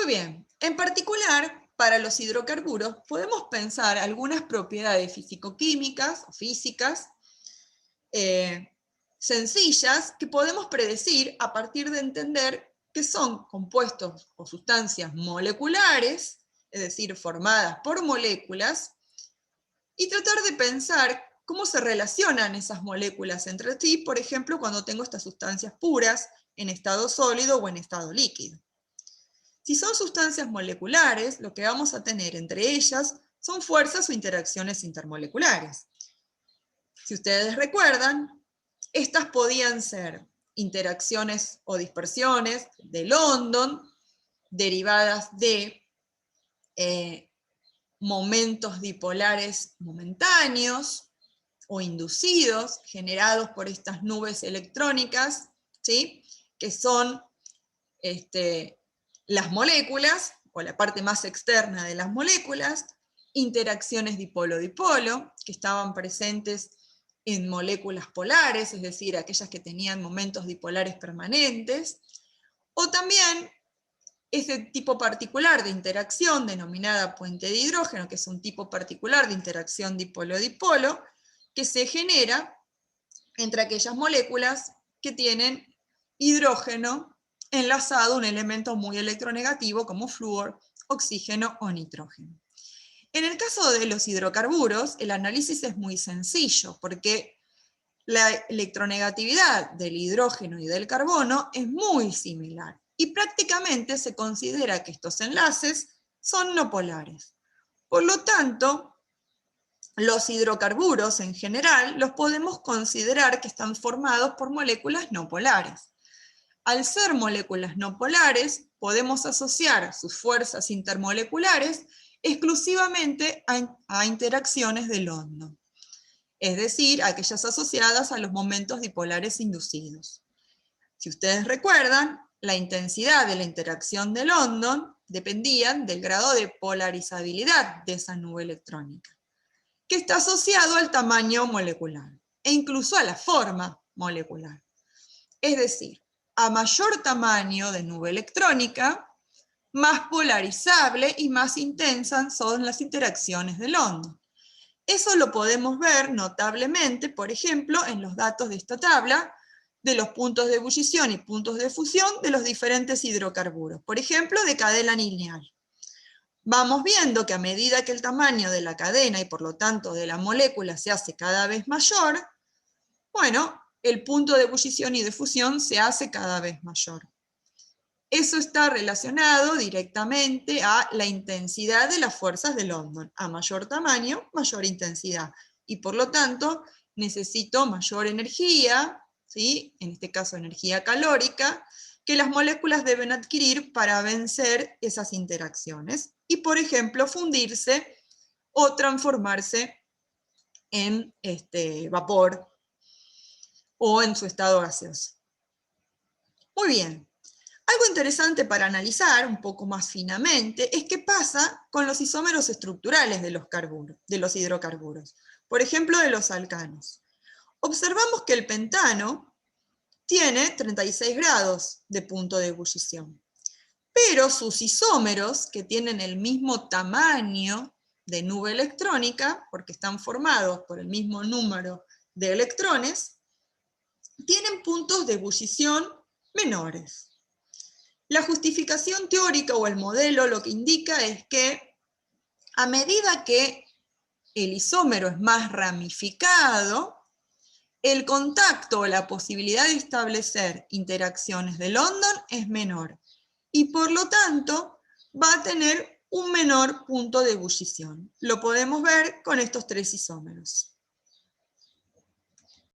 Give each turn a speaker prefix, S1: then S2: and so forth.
S1: Muy bien. En particular, para los hidrocarburos podemos pensar algunas propiedades físico-químicas o físicas sencillas que podemos predecir a partir de entender que son compuestos o sustancias moleculares, es decir, formadas por moléculas, y tratar de pensar cómo se relacionan esas moléculas entre sí, por ejemplo, cuando tengo estas sustancias puras en estado sólido o en estado líquido. Si son sustancias moleculares, lo que vamos a tener entre ellas son fuerzas o interacciones intermoleculares. Si ustedes recuerdan, estas podían ser interacciones o dispersiones de London, derivadas de momentos dipolares momentáneos o inducidos, generados por estas nubes electrónicas, ¿sí? Que son las moléculas, o la parte más externa de las moléculas, interacciones dipolo-dipolo, que estaban presentes en moléculas polares, es decir, aquellas que tenían momentos dipolares permanentes, o también ese tipo particular de interacción denominada puente de hidrógeno, que es un tipo particular de interacción dipolo-dipolo, que se genera entre aquellas moléculas que tienen hidrógeno enlazado a un elemento muy electronegativo como flúor, oxígeno o nitrógeno. En el caso de los hidrocarburos, el análisis es muy sencillo, porque la electronegatividad del hidrógeno y del carbono es muy similar, y prácticamente se considera que estos enlaces son no polares. Por lo tanto, los hidrocarburos en general los podemos considerar que están formados por moléculas no polares. Al ser moléculas no polares, podemos asociar sus fuerzas intermoleculares exclusivamente a interacciones de London, es decir, aquellas asociadas a los momentos dipolares inducidos. Si ustedes recuerdan, la intensidad de la interacción de London dependía del grado de polarizabilidad de esa nube electrónica, que está asociado al tamaño molecular e incluso a la forma molecular. Es decir, a mayor tamaño de nube electrónica, más polarizable y más intensas son las interacciones de London. Eso lo podemos ver notablemente, por ejemplo, en los datos de esta tabla de los puntos de ebullición y puntos de fusión de los diferentes hidrocarburos, por ejemplo, de cadena lineal. Vamos viendo que a medida que el tamaño de la cadena y por lo tanto de la molécula se hace cada vez mayor, bueno, el punto de ebullición y de fusión se hace cada vez mayor. Eso está relacionado directamente a la intensidad de las fuerzas de London. A mayor tamaño, mayor intensidad. Y por lo tanto, necesito mayor energía, ¿sí? En este caso energía calórica, que las moléculas deben adquirir para vencer esas interacciones. Y por ejemplo, fundirse o transformarse en vapor o en su estado gaseoso. Muy bien. Algo interesante para analizar un poco más finamente es qué pasa con los isómeros estructurales de los hidrocarburos, por ejemplo de los alcanos. Observamos que el pentano tiene 36 grados de punto de ebullición, pero sus isómeros, que tienen el mismo tamaño de nube electrónica, porque están formados por el mismo número de electrones, tienen puntos de ebullición menores. La justificación teórica o el modelo lo que indica es que a medida que el isómero es más ramificado, el contacto o la posibilidad de establecer interacciones de London es menor y por lo tanto va a tener un menor punto de ebullición. Lo podemos ver con estos tres isómeros.